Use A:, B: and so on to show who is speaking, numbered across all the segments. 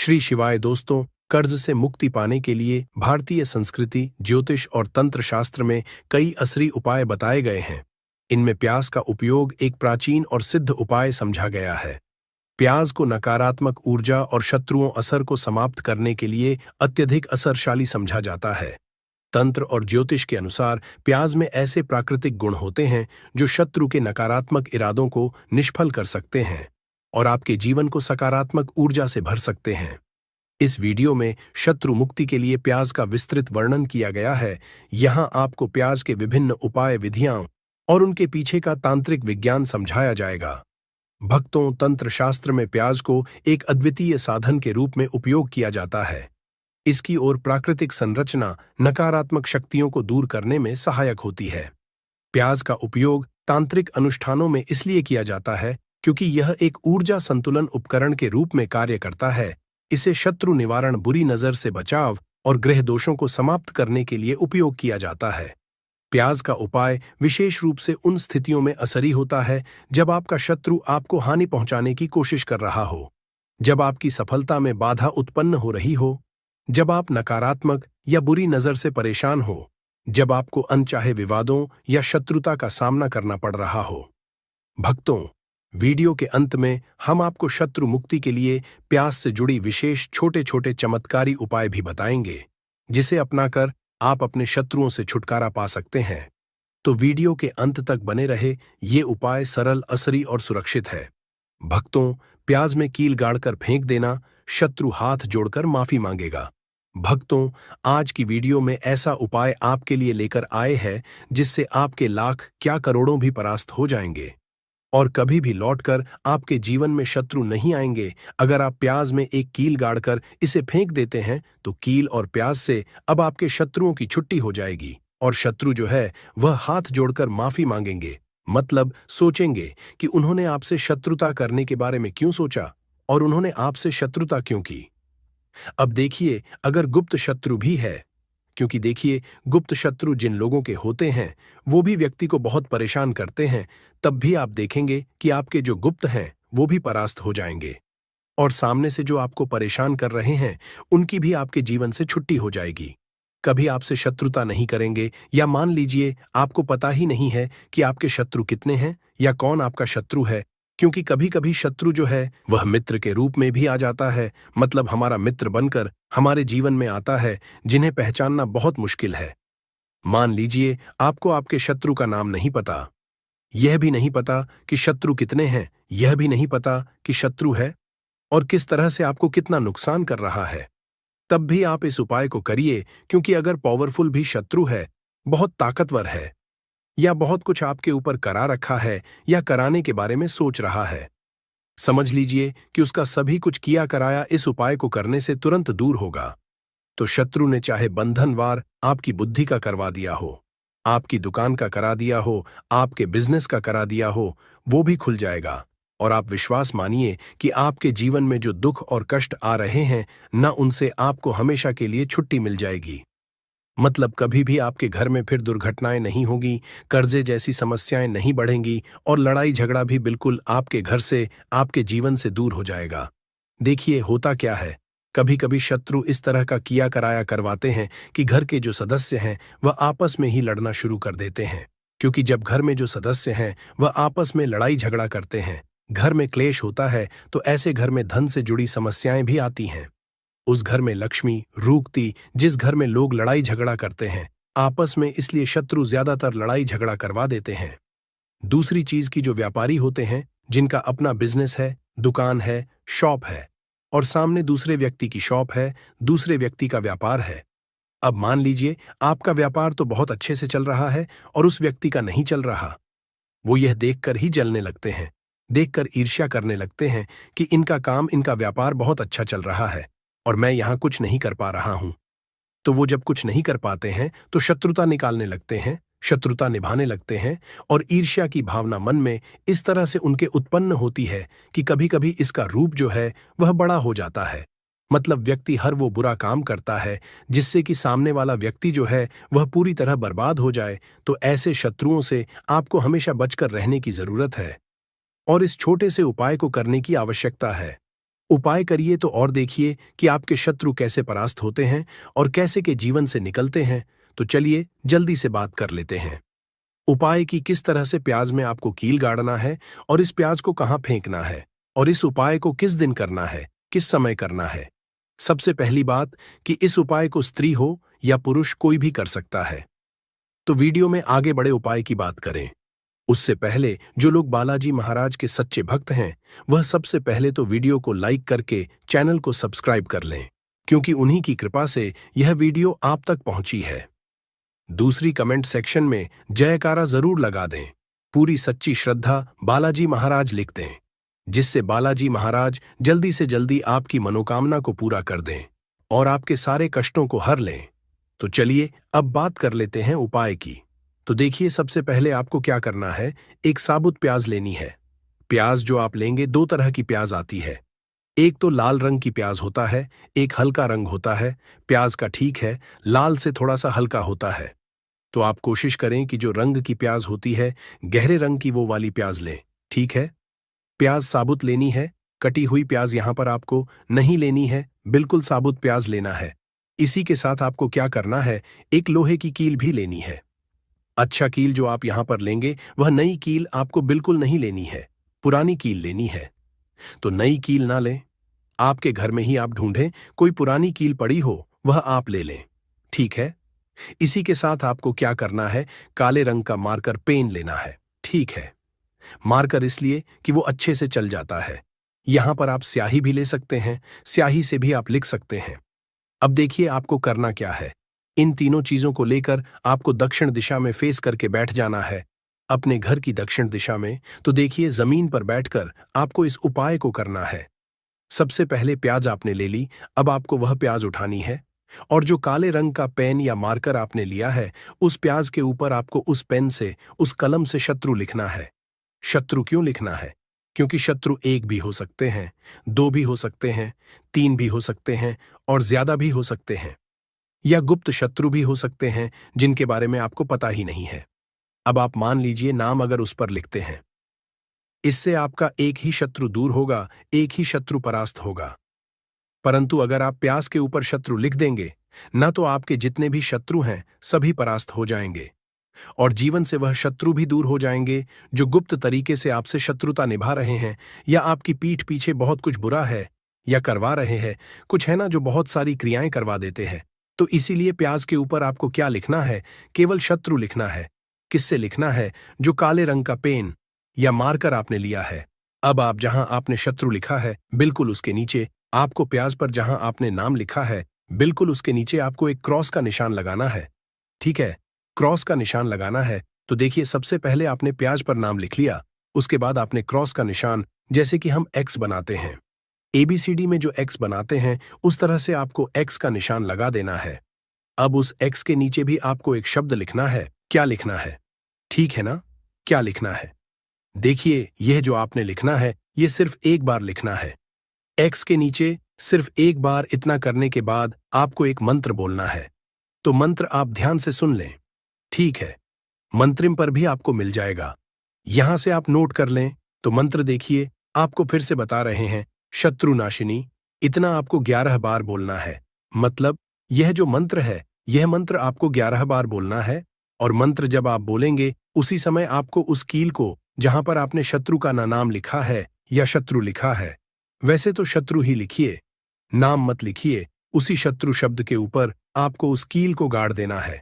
A: श्री शिवाय दोस्तों, कर्ज से मुक्ति पाने के लिए भारतीय संस्कृति, ज्योतिष और तंत्र शास्त्र में कई असली उपाय बताए गए हैं। इनमें प्याज का उपयोग एक प्राचीन और सिद्ध उपाय समझा गया है। प्याज को नकारात्मक ऊर्जा और शत्रुओं असर को समाप्त करने के लिए अत्यधिक असरशाली समझा जाता है। तंत्र और ज्योतिष के अनुसार प्याज में ऐसे प्राकृतिक गुण होते हैं जो शत्रु के नकारात्मक इरादों को निष्फल कर सकते हैं और आपके जीवन को सकारात्मक ऊर्जा से भर सकते हैं। इस वीडियो में शत्रु मुक्ति के लिए प्याज का विस्तृत वर्णन किया गया है। यहाँ आपको प्याज के विभिन्न उपाय विधियां और उनके पीछे का तांत्रिक विज्ञान समझाया जाएगा। भक्तों, तंत्र शास्त्र में प्याज को एक अद्वितीय साधन के रूप में उपयोग किया जाता है। इसकी ओर प्राकृतिक संरचना नकारात्मक शक्तियों को दूर करने में सहायक होती है। प्याज का उपयोग तांत्रिक अनुष्ठानों में इसलिए किया जाता है क्योंकि यह एक ऊर्जा संतुलन उपकरण के रूप में कार्य करता है। इसे शत्रु निवारण, बुरी नजर से बचाव और ग्रह दोषों को समाप्त करने के लिए उपयोग किया जाता है। प्याज का उपाय विशेष रूप से उन स्थितियों में असरी होता है जब आपका शत्रु आपको हानि पहुंचाने की कोशिश कर रहा हो, जब आपकी सफलता में बाधा उत्पन्न हो रही हो, जब आप नकारात्मक या बुरी नजर से परेशान हो, जब आपको अनचाहे विवादों या शत्रुता का सामना करना पड़ रहा हो। भक्तों, वीडियो के अंत में हम आपको शत्रु मुक्ति के लिए प्याज से जुड़ी विशेष छोटे छोटे चमत्कारी उपाय भी बताएंगे, जिसे अपनाकर आप अपने शत्रुओं से छुटकारा पा सकते हैं। तो वीडियो के अंत तक बने रहे। ये उपाय सरल, असरी और सुरक्षित है। भक्तों, प्याज में कील गाड़कर फेंक देना, शत्रु हाथ जोड़कर माफी मांगेगा। भक्तों, आज की वीडियो में ऐसा उपाय आपके लिए लेकर आए हैं जिससे आपके लाख क्या करोड़ों भी परास्त हो जाएंगे और कभी भी लौटकर आपके जीवन में शत्रु नहीं आएंगे। अगर आप प्याज में एक कील गाड़कर इसे फेंक देते हैं तो कील और प्याज से अब आपके शत्रुओं की छुट्टी हो जाएगी और शत्रु जो है वह हाथ जोड़कर माफी मांगेंगे। मतलब सोचेंगे कि उन्होंने आपसे शत्रुता करने के बारे में क्यों सोचा और उन्होंने आपसे शत्रुता क्यों की। अब देखिए, अगर गुप्त शत्रु भी है, क्योंकि देखिए, गुप्त शत्रु जिन लोगों के होते हैं वो भी व्यक्ति को बहुत परेशान करते हैं, तब भी आप देखेंगे कि आपके जो गुप्त हैं वो भी परास्त हो जाएंगे और सामने से जो आपको परेशान कर रहे हैं उनकी भी आपके जीवन से छुट्टी हो जाएगी। कभी आपसे शत्रुता नहीं करेंगे, या मान लीजिए आपको पता ही नहीं है कि आपके शत्रु कितने हैं या कौन आपका शत्रु है, क्योंकि कभी कभी शत्रु जो है वह मित्र के रूप में भी आ जाता है। मतलब हमारा मित्र बनकर हमारे जीवन में आता है, जिन्हें पहचानना बहुत मुश्किल है। मान लीजिए आपको आपके शत्रु का नाम नहीं पता, यह भी नहीं पता कि शत्रु कितने हैं, यह भी नहीं पता कि शत्रु है और किस तरह से आपको कितना नुकसान कर रहा है। तब भी आप इस उपाय को करिए, क्योंकि अगर पावरफुल भी शत्रु है, बहुत ताकतवर है या बहुत कुछ आपके ऊपर करा रखा है या कराने के बारे में सोच रहा है, समझ लीजिए कि उसका सभी कुछ किया कराया इस उपाय को करने से तुरंत दूर होगा। तो शत्रु ने चाहे बंधनवार आपकी बुद्धि का करवा दिया हो, आपकी दुकान का करा दिया हो, आपके बिजनेस का करा दिया हो, वो भी खुल जाएगा और आप विश्वास मानिए कि आपके जीवन में जो दुख और कष्ट आ रहे हैं न, उनसे आपको हमेशा के लिए छुट्टी मिल जाएगी। मतलब कभी भी आपके घर में फिर दुर्घटनाएं नहीं होगी, कर्जे जैसी समस्याएं नहीं बढ़ेंगी और लड़ाई झगड़ा भी बिल्कुल आपके घर से, आपके जीवन से दूर हो जाएगा। देखिए, होता क्या है, कभी कभी शत्रु इस तरह का किया कराया करवाते हैं कि घर के जो सदस्य हैं वह आपस में ही लड़ना शुरू कर देते हैं, क्योंकि जब घर में जो सदस्य हैं वह आपस में लड़ाई झगड़ा करते हैं, घर में क्लेश होता है, तो ऐसे घर में धन से जुड़ी समस्याएं भी आती हैं। उस घर में लक्ष्मी रूकती, जिस घर में लोग लड़ाई झगड़ा करते हैं आपस में, इसलिए शत्रु ज्यादातर लड़ाई झगड़ा करवा देते हैं। दूसरी चीज की जो व्यापारी होते हैं, जिनका अपना बिजनेस है, दुकान है, शॉप है और सामने दूसरे व्यक्ति की शॉप है, दूसरे व्यक्ति का व्यापार है। अब मान लीजिए आपका व्यापार तो बहुत अच्छे से चल रहा है और उस व्यक्ति का नहीं चल रहा। वो यह देखकर ही जलने लगते हैं, देखकर ईर्ष्या करने लगते हैं कि इनका काम, इनका व्यापार बहुत अच्छा चल रहा है और मैं यहां कुछ नहीं कर पा रहा हूं। तो वो जब कुछ नहीं कर पाते हैं तो शत्रुता निकालने लगते हैं, शत्रुता निभाने लगते हैं और ईर्ष्या की भावना मन में इस तरह से उनके उत्पन्न होती है कि कभी कभी इसका रूप जो है वह बड़ा हो जाता है। मतलब व्यक्ति हर वो बुरा काम करता है जिससे कि सामने वाला व्यक्ति जो है वह पूरी तरह बर्बाद हो जाए। तो ऐसे शत्रुओं से आपको हमेशा बचकर रहने की जरूरत है और इस छोटे से उपाय को करने की आवश्यकता है। उपाय करिए तो और देखिए कि आपके शत्रु कैसे परास्त होते हैं और कैसे के जीवन से निकलते हैं। तो चलिए जल्दी से बात कर लेते हैं। उपाय की किस तरह से प्याज में आपको कील गाड़ना है और इस प्याज को कहाँ फेंकना है और इस उपाय को किस दिन करना है, किस समय करना है। सबसे पहली बात कि इस उपाय को स्त्री हो या पुरुष कोई भी कर सकता है। तो वीडियो में आगे बड़े उपाय की बात करें उससे पहले जो लोग बालाजी महाराज के सच्चे भक्त हैं वह सबसे पहले तो वीडियो को लाइक करके चैनल को सब्सक्राइब कर लें, क्योंकि उन्हीं की कृपा से यह वीडियो आप तक पहुंची है। दूसरी कमेंट सेक्शन में जयकारा जरूर लगा दें। पूरी सच्ची श्रद्धा बालाजी महाराज लिख दें, जिससे बालाजी महाराज जल्दी से जल्दी आपकी मनोकामना को पूरा कर दें और आपके सारे कष्टों को हर लें। तो चलिए अब बात कर लेते हैं उपाय की। तो देखिए सबसे पहले आपको क्या करना है, एक साबुत प्याज लेनी है। प्याज जो आप लेंगे दो तरह की प्याज आती है, एक तो लाल रंग की प्याज होता है, एक हल्का रंग होता है। प्याज का ठीक है लाल से थोड़ा सा हल्का होता है। तो आप कोशिश करें कि जो रंग की प्याज होती है गहरे रंग की वो वाली प्याज लें, ठीक है। प्याज साबुत लेनी है, कटी हुई प्याज यहां पर आपको नहीं लेनी है, बिल्कुल साबुत प्याज लेना है। इसी के साथ आपको क्या करना है, एक लोहे की कील भी लेनी है। अच्छा कील जो आप यहां पर लेंगे वह नई कील आपको बिल्कुल नहीं लेनी है, पुरानी कील लेनी है। तो नई कील ना लें, आपके घर में ही आप ढूंढें कोई पुरानी कील पड़ी हो वह आप ले लें, ठीक है। इसी के साथ आपको क्या करना है, काले रंग का मार्कर पेन लेना है, ठीक है। मार्कर इसलिए कि वो अच्छे से चल जाता है। यहां पर आप स्याही भी ले सकते हैं, स्याही से भी आप लिख सकते हैं। अब देखिए आपको करना क्या है, इन तीनों चीजों को लेकर आपको दक्षिण दिशा में फेस करके बैठ जाना है, अपने घर की दक्षिण दिशा में। तो देखिए जमीन पर बैठकर आपको इस उपाय को करना है। सबसे पहले प्याज आपने ले ली, अब आपको वह प्याज उठानी है और जो काले रंग का पेन या मार्कर आपने लिया है उस प्याज के ऊपर आपको उस पेन से, उस कलम से शत्रु लिखना है। शत्रु क्यों लिखना है, क्योंकि शत्रु एक भी हो सकते हैं, दो भी हो सकते हैं, तीन भी हो सकते हैं और ज्यादा भी हो सकते हैं, या गुप्त शत्रु भी हो सकते हैं जिनके बारे में आपको पता ही नहीं है। अब आप मान लीजिए नाम अगर उस पर लिखते हैं, इससे आपका एक ही शत्रु दूर होगा, एक ही शत्रु परास्त होगा। परंतु अगर आप प्याज के ऊपर शत्रु लिख देंगे न तो आपके जितने भी शत्रु हैं सभी परास्त हो जाएंगे और जीवन से वह शत्रु भी दूर हो जाएंगे जो गुप्त तरीके से आपसे शत्रुता निभा रहे हैं या आपकी पीठ पीछे बहुत कुछ बुरा है या करवा रहे हैं। कुछ है ना जो बहुत सारी क्रियाएं करवा देते हैं। तो इसीलिए प्याज के ऊपर आपको क्या लिखना है, केवल शत्रु लिखना है। किससे लिखना है, जो काले रंग का पेन या मार्कर आपने लिया है। अब आप जहां आपने शत्रु लिखा है बिल्कुल उसके नीचे आपको प्याज पर जहां आपने नाम लिखा है बिल्कुल उसके नीचे आपको एक क्रॉस का निशान लगाना है, ठीक है। क्रॉस का निशान लगाना है। तो देखिए सबसे पहले आपने प्याज पर नाम लिख लिया, उसके बाद आपने क्रॉस का निशान, जैसे कि हम एक्स बनाते हैं, एबीसीडी में जो एक्स बनाते हैं उस तरह से आपको एक्स का निशान लगा देना है। अब उस एक्स के नीचे भी आपको एक शब्द लिखना है। क्या लिखना है, ठीक है ना, क्या लिखना है। देखिए यह जो आपने लिखना है यह सिर्फ एक बार लिखना है। एक्स के नीचे सिर्फ एक बार इतना करने के बाद आपको एक मंत्र बोलना है। तो मंत्र आप ध्यान से सुन लें, ठीक है। मंत्रिम पर भी आपको मिल जाएगा, यहां से आप नोट कर लें। तो मंत्र देखिए आपको फिर से बता रहे हैं, शत्रुनाशिनी। इतना आपको 11 बार बोलना है। मतलब यह जो मंत्र है यह मंत्र आपको 11 बार बोलना है और मंत्र जब आप बोलेंगे उसी समय आपको उस कील को जहां पर आपने शत्रु का नाम लिखा है या शत्रु लिखा है, वैसे तो शत्रु ही लिखिए, नाम मत लिखिए, उसी शत्रु शब्द के ऊपर आपको उस कील को गाड़ देना है।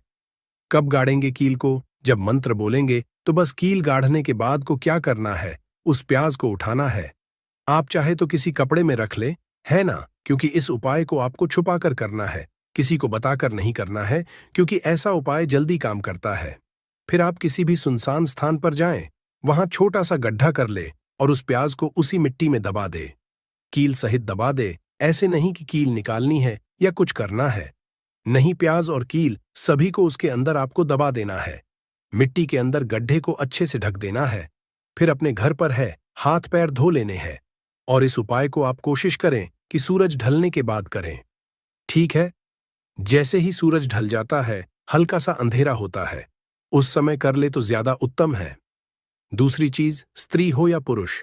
A: कब गाड़ेंगे कील को, जब मंत्र बोलेंगे। तो बस कील गाड़ने के बाद को क्या करना है, उस प्याज को उठाना है। आप चाहे तो किसी कपड़े में रख ले, है ना, क्योंकि इस उपाय को आपको छुपा कर करना है, किसी को बताकर नहीं करना है, क्योंकि ऐसा उपाय जल्दी काम करता है। फिर आप किसी भी सुनसान स्थान पर जाएं, वहां छोटा सा गड्ढा कर ले और उस प्याज को उसी मिट्टी में दबा दे, कील सहित दबा दे। ऐसे नहीं कि कील निकालनी है या कुछ करना है, नहीं, प्याज और कील सभी को उसके अंदर आपको दबा देना है। मिट्टी के अंदर गड्ढे को अच्छे से ढक देना है। फिर अपने घर पर है हाथ पैर धो लेने हैं और इस उपाय को आप कोशिश करें कि सूरज ढलने के बाद करें, ठीक है। जैसे ही सूरज ढल जाता है, हल्का सा अंधेरा होता है, उस समय कर ले तो ज्यादा उत्तम है। दूसरी चीज, स्त्री हो या पुरुष,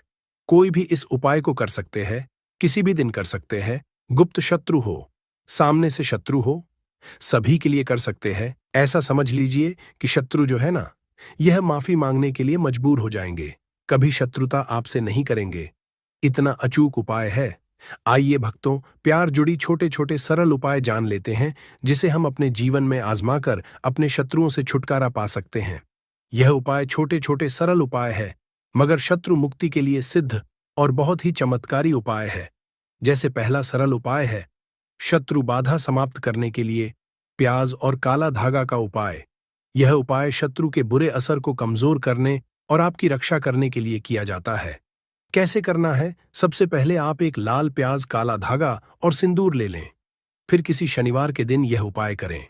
A: कोई भी इस उपाय को कर सकते हैं, किसी भी दिन कर सकते हैं, गुप्त शत्रु हो, सामने से शत्रु हो, सभी के लिए कर सकते हैं। ऐसा समझ लीजिए कि शत्रु जो है ना, यह माफी मांगने के लिए मजबूर हो जाएंगे, कभी शत्रुता आपसे नहीं करेंगे। इतना अचूक उपाय है। आइए भक्तों, प्यार जुड़ी छोटे छोटे सरल उपाय जान लेते हैं, जिसे हम अपने जीवन में आजमाकर अपने शत्रुओं से छुटकारा पा सकते हैं। यह उपाय छोटे छोटे सरल उपाय है, मगर शत्रु मुक्ति के लिए सिद्ध और बहुत ही चमत्कारी उपाय है। जैसे पहला सरल उपाय है, शत्रु बाधा समाप्त करने के लिए प्याज और काला धागा का उपाय। यह उपाय शत्रु के बुरे असर को कमजोर करने और आपकी रक्षा करने के लिए किया जाता है। कैसे करना है? सबसे पहले आप एक लाल प्याज, काला धागा और सिंदूर ले लें। फिर किसी शनिवार के दिन यह उपाय करें।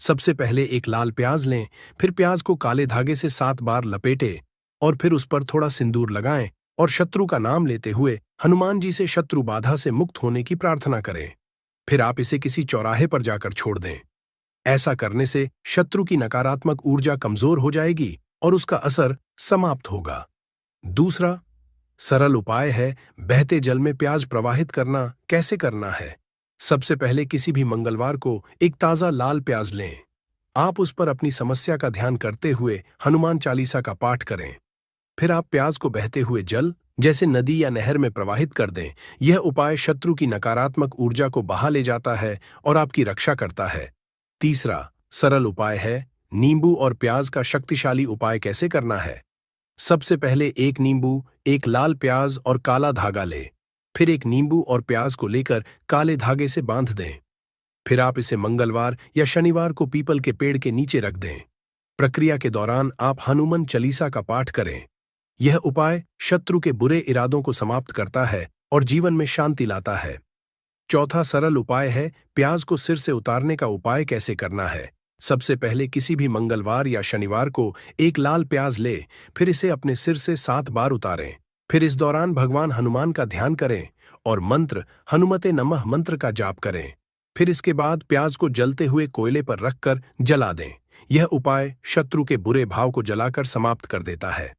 A: सबसे पहले एक लाल प्याज लें, फिर प्याज को काले धागे से 7 बार लपेटें और फिर उस पर थोड़ा सिंदूर लगाएं और शत्रु का नाम लेते हुए हनुमान जी से शत्रु बाधा से मुक्त होने की प्रार्थना करें। फिर आप इसे किसी चौराहे पर जाकर छोड़ दें। ऐसा करने से शत्रु की नकारात्मक ऊर्जा कमजोर हो जाएगी और उसका असर समाप्त होगा। दूसरा सरल उपाय है बहते जल में प्याज प्रवाहित करना। कैसे करना है? सबसे पहले किसी भी मंगलवार को एक ताजा लाल प्याज लें। आप उस पर अपनी समस्या का ध्यान करते हुए हनुमान चालीसा का पाठ करें। फिर आप प्याज को बहते हुए जल, जैसे नदी या नहर में प्रवाहित कर दें। यह उपाय शत्रु की नकारात्मक ऊर्जा को बहा ले जाता है और आपकी रक्षा करता है। तीसरा सरल उपाय है नींबू और प्याज का शक्तिशाली उपाय। कैसे करना है? सबसे पहले एक नींबू, एक लाल प्याज और काला धागा ले। फिर एक नींबू और प्याज को लेकर काले धागे से बांध दें। फिर आप इसे मंगलवार या शनिवार को पीपल के पेड़ के नीचे रख दें। प्रक्रिया के दौरान आप हनुमान चालीसा का पाठ करें। यह उपाय शत्रु के बुरे इरादों को समाप्त करता है और जीवन में शांति लाता है। चौथा सरल उपाय है प्याज को सिर से उतारने का उपाय। कैसे करना है? सबसे पहले किसी भी मंगलवार या शनिवार को एक लाल प्याज ले, फिर इसे अपने सिर से 7 बार उतारें। फिर इस दौरान भगवान हनुमान का ध्यान करें और मंत्र हनुमते नमः मंत्र का जाप करें। फिर इसके बाद प्याज को जलते हुए कोयले पर रखकर जला दें। यह उपाय शत्रु के बुरे भाव को जलाकर समाप्त कर देता है।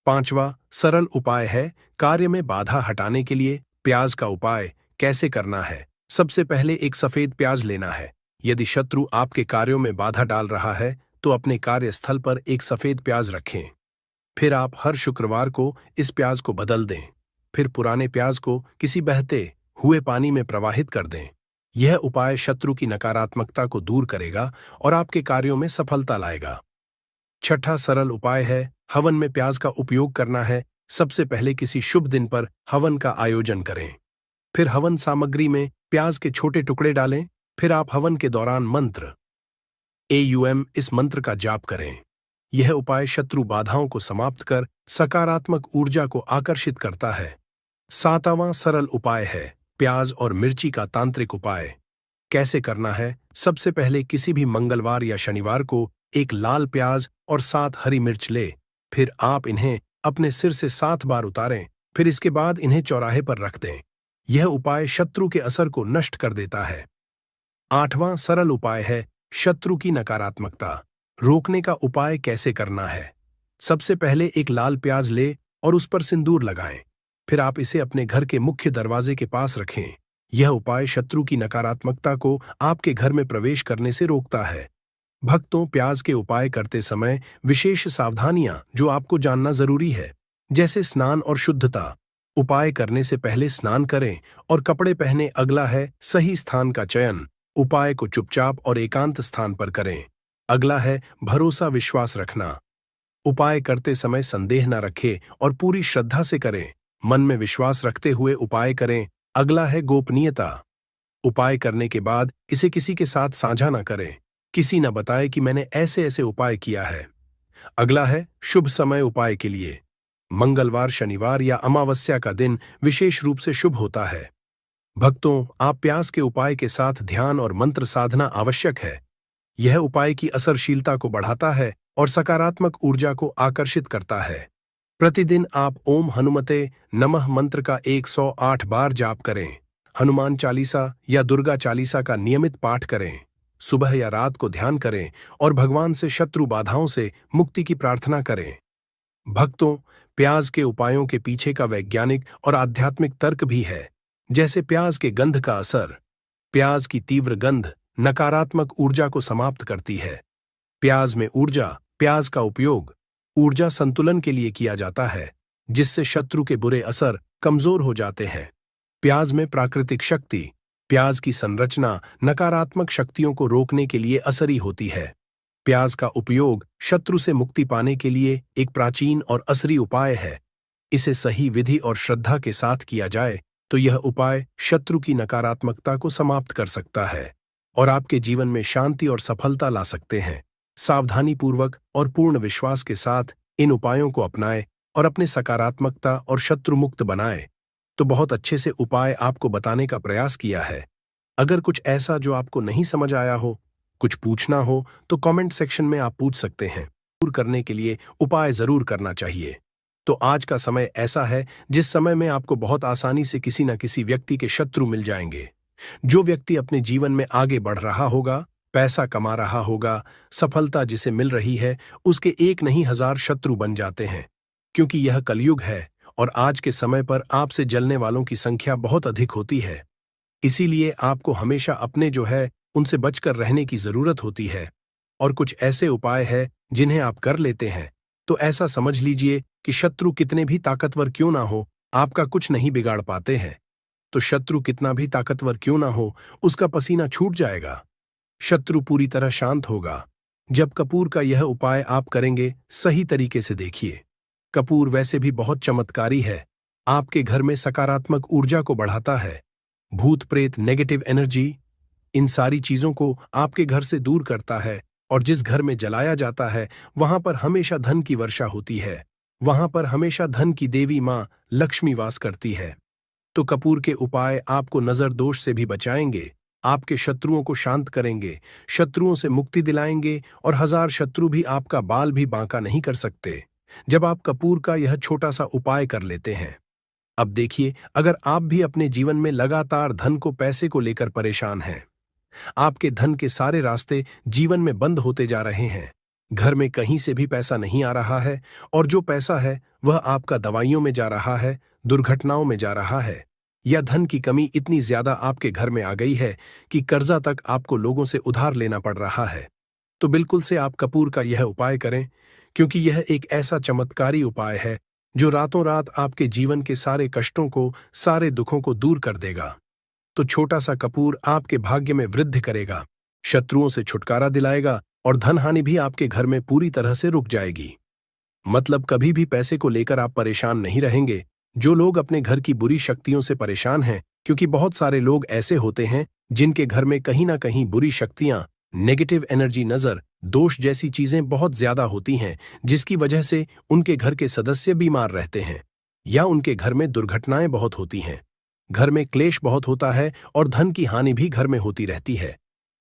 A: पांचवा सरल उपाय है कार्य में बाधा हटाने के लिए प्याज का उपाय। कैसे करना है? सबसे पहले एक सफेद प्याज लेना है। यदि शत्रु आपके कार्यों में बाधा डाल रहा है तो अपने कार्यस्थल पर एक सफेद प्याज रखें। फिर आप हर शुक्रवार को इस प्याज को बदल दें। फिर पुराने प्याज को किसी बहते हुए पानी में प्रवाहित कर दें। यह उपाय शत्रु की नकारात्मकता को दूर करेगा और आपके कार्यों में सफलता लाएगा। छठा सरल उपाय है हवन में प्याज का उपयोग करना है। सबसे पहले किसी शुभ दिन पर हवन का आयोजन करें। फिर हवन सामग्री में प्याज के छोटे टुकड़े डालें। फिर आप हवन के दौरान मंत्र AUM इस मंत्र का जाप करें। यह उपाय शत्रु बाधाओं को समाप्त कर सकारात्मक ऊर्जा को आकर्षित करता है। सातवां सरल उपाय है प्याज और मिर्ची का तांत्रिक उपाय। कैसे करना है? सबसे पहले किसी भी मंगलवार या शनिवार को एक लाल प्याज और 7 हरी मिर्च ले। फिर आप इन्हें अपने सिर से 7 बार उतारें। फिर इसके बाद इन्हें चौराहे पर रख दें। यह उपाय शत्रु के असर को नष्ट कर देता है। आठवां सरल उपाय है शत्रु की नकारात्मकता रोकने का उपाय। कैसे करना है? सबसे पहले एक लाल प्याज ले और उस पर सिंदूर लगाएं। फिर आप इसे अपने घर के मुख्य दरवाजे के पास रखें। यह उपाय शत्रु की नकारात्मकता को आपके घर में प्रवेश करने से रोकता है। भक्तों, प्याज के उपाय करते समय विशेष सावधानियां जो आपको जानना जरूरी है, जैसे स्नान और शुद्धता। उपाय करने से पहले स्नान करें और कपड़े पहने। अगला है सही स्थान का चयन। उपाय को चुपचाप और एकांत स्थान पर करें। अगला है भरोसा विश्वास रखना। उपाय करते समय संदेह न रखें और पूरी श्रद्धा से करें। मन में विश्वास रखते हुए उपाय करें। अगला है गोपनीयता। उपाय करने के बाद इसे किसी के साथ साझा न करें। किसी न बताए कि मैंने ऐसे ऐसे उपाय किया है। अगला है शुभ समय उपाय के लिए। मंगलवार, शनिवार या अमावस्या का दिन विशेष रूप से शुभ होता है। भक्तों, आप प्याज के उपाय के साथ ध्यान और मंत्र साधना आवश्यक है। यह उपाय की असरशीलता को बढ़ाता है और सकारात्मक ऊर्जा को आकर्षित करता है। प्रतिदिन आप ओम हनुमते नमः मंत्र का 108 बार जाप करें। हनुमान चालीसा या दुर्गा चालीसा का नियमित पाठ करें। सुबह या रात को ध्यान करें और भगवान से शत्रु बाधाओं से मुक्ति की प्रार्थना करें। भक्तों, प्याज के उपायों के पीछे का वैज्ञानिक और आध्यात्मिक तर्क भी है। जैसे प्याज के गंध का असर। प्याज की तीव्र गंध नकारात्मक ऊर्जा को समाप्त करती है। प्याज में ऊर्जा। प्याज का उपयोग ऊर्जा संतुलन के लिए किया जाता है, जिससे शत्रु के बुरे असर कमजोर हो जाते हैं। प्याज में प्राकृतिक शक्ति। प्याज की संरचना नकारात्मक शक्तियों को रोकने के लिए असरी होती है। प्याज का उपयोग शत्रु से मुक्ति पाने के लिए एक प्राचीन और असरी उपाय है। इसे सही विधि और श्रद्धा के साथ किया जाए तो यह उपाय शत्रु की नकारात्मकता को समाप्त कर सकता है और आपके जीवन में शांति और सफलता ला सकते हैं। सावधानीपूर्वक और पूर्ण विश्वास के साथ इन उपायों को अपनाएं और अपने सकारात्मकता और शत्रु मुक्त बनाएं। तो बहुत अच्छे से उपाय आपको बताने का प्रयास किया है। अगर कुछ ऐसा जो आपको नहीं समझ आया हो, कुछ पूछना हो, तो कमेंट सेक्शन में आप पूछ सकते हैं। दूर करने के लिए उपाय जरूर करना चाहिए। तो आज का समय ऐसा है जिस समय में आपको बहुत आसानी से किसी न किसी व्यक्ति के शत्रु मिल जाएंगे। जो व्यक्ति अपने जीवन में आगे बढ़ रहा होगा, पैसा कमा रहा होगा, सफलता जिसे मिल रही है, उसके एक नहीं 1000 शत्रु बन जाते हैं। क्योंकि यह कलयुग है और आज के समय पर आपसे जलने वालों की संख्या बहुत अधिक होती है। इसीलिए आपको हमेशा अपने जो है उनसे बचकर रहने की जरूरत होती है। और कुछ ऐसे उपाय हैं जिन्हें आप कर लेते हैं तो ऐसा समझ लीजिए कि शत्रु कितने भी ताकतवर क्यों ना हो, आपका कुछ नहीं बिगाड़ पाते हैं। तो शत्रु कितना भी ताकतवर क्यों ना हो, उसका पसीना छूट जाएगा। शत्रु पूरी तरह शांत होगा जब कपूर का यह उपाय आप करेंगे। सही तरीके से देखिए, कपूर वैसे भी बहुत चमत्कारी है। आपके घर में सकारात्मक ऊर्जा को बढ़ाता है। भूत प्रेत, नेगेटिव एनर्जी, इन सारी चीजों को आपके घर से दूर करता है। और जिस घर में जलाया जाता है वहां पर हमेशा धन की वर्षा होती है। वहां पर हमेशा धन की देवी मां लक्ष्मी वास करती है। तो कपूर के उपाय आपको नजर दोष से भी बचाएंगे, आपके शत्रुओं को शांत करेंगे, शत्रुओं से मुक्ति दिलाएंगे और 1000 शत्रु भी आपका बाल भी बांका नहीं कर सकते जब आप कपूर का यह छोटा सा उपाय कर लेते हैं। अब देखिए, अगर आप भी अपने जीवन में लगातार धन को, पैसे को लेकर परेशान हैं, आपके धन के सारे रास्ते जीवन में बंद होते जा रहे हैं, घर में कहीं से भी पैसा नहीं आ रहा है और जो पैसा है वह आपका दवाइयों में जा रहा है, दुर्घटनाओं में जा रहा है, या धन की कमी इतनी ज्यादा आपके घर में आ गई है कि कर्जा तक आपको लोगों से उधार लेना पड़ रहा है, तो बिल्कुल से आप कपूर का यह उपाय करें। क्योंकि यह एक ऐसा चमत्कारी उपाय है जो रातों रात आपके जीवन के सारे कष्टों को, सारे दुखों को दूर कर देगा। तो छोटा सा कपूर आपके भाग्य में वृद्धि करेगा, शत्रुओं से छुटकारा दिलाएगा और धन हानि भी आपके घर में पूरी तरह से रुक जाएगी। मतलब कभी भी पैसे को लेकर आप परेशान नहीं रहेंगे। जो लोग अपने घर की बुरी शक्तियों से परेशान हैं, क्योंकि बहुत सारे लोग ऐसे होते हैं जिनके घर में कहीं ना कहीं बुरी शक्तियां, नेगेटिव एनर्जी, नजर दोष जैसी चीजें बहुत ज्यादा होती हैं, जिसकी वजह से उनके घर के सदस्य बीमार रहते हैं या उनके घर में दुर्घटनाएं बहुत होती हैं, घर में क्लेश बहुत होता है और धन की हानि भी घर में होती रहती है।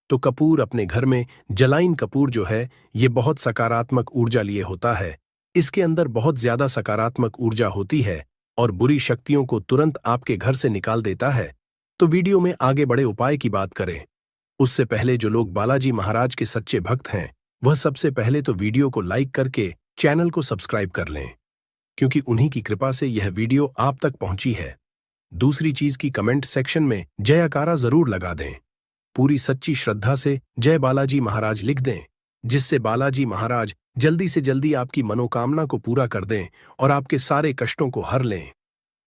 A: तो कपूर अपने घर में, जलाइन कपूर जो है, ये बहुत सकारात्मक ऊर्जा लिए होता है। इसके अंदर बहुत ज्यादा सकारात्मक ऊर्जा होती है और बुरी शक्तियों को तुरंत आपके घर से निकाल देता है। तो वीडियो में आगे बड़े उपाय की बात करें उससे पहले जो लोग बालाजी महाराज के सच्चे भक्त हैं, वह सबसे पहले तो वीडियो को लाइक करके चैनल को सब्सक्राइब कर लें, क्योंकि उन्हीं की कृपा से यह वीडियो आप तक पहुंची है। दूसरी चीज की कमेंट सेक्शन में जयकारा जरूर लगा दें। पूरी सच्ची श्रद्धा से जय बालाजी महाराज लिख दें, जिससे बालाजी महाराज जल्दी से जल्दी आपकी मनोकामना को पूरा कर दें और आपके सारे कष्टों को हर लें।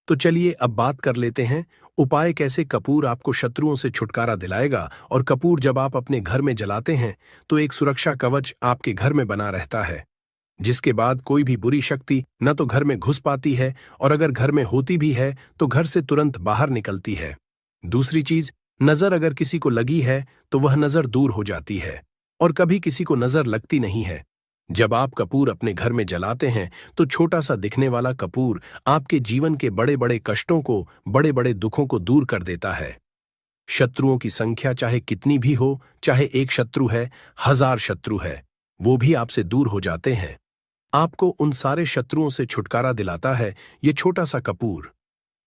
A: तो चलिए अब बात कर लेते हैं उपाय कैसे कपूर आपको शत्रुओं से छुटकारा दिलाएगा। और कपूर जब आप अपने घर में जलाते हैं तो एक सुरक्षा कवच आपके घर में बना रहता है, जिसके बाद कोई भी बुरी शक्ति न तो घर में घुस पाती है और अगर घर में होती भी है तो घर से तुरंत बाहर निकलती है। दूसरी चीज, नजर अगर किसी को लगी है तो वह नजर दूर हो जाती है और कभी किसी को नजर लगती नहीं है। जब आप कपूर अपने घर में जलाते हैं तो छोटा सा दिखने वाला कपूर आपके जीवन के बड़े बड़े कष्टों को, बड़े बड़े दुखों को दूर कर देता है। शत्रुओं की संख्या चाहे कितनी भी हो, चाहे एक शत्रु है, 1000 शत्रु है, वो भी आपसे दूर हो जाते हैं। आपको उन सारे शत्रुओं से छुटकारा दिलाता है ये छोटा सा कपूर।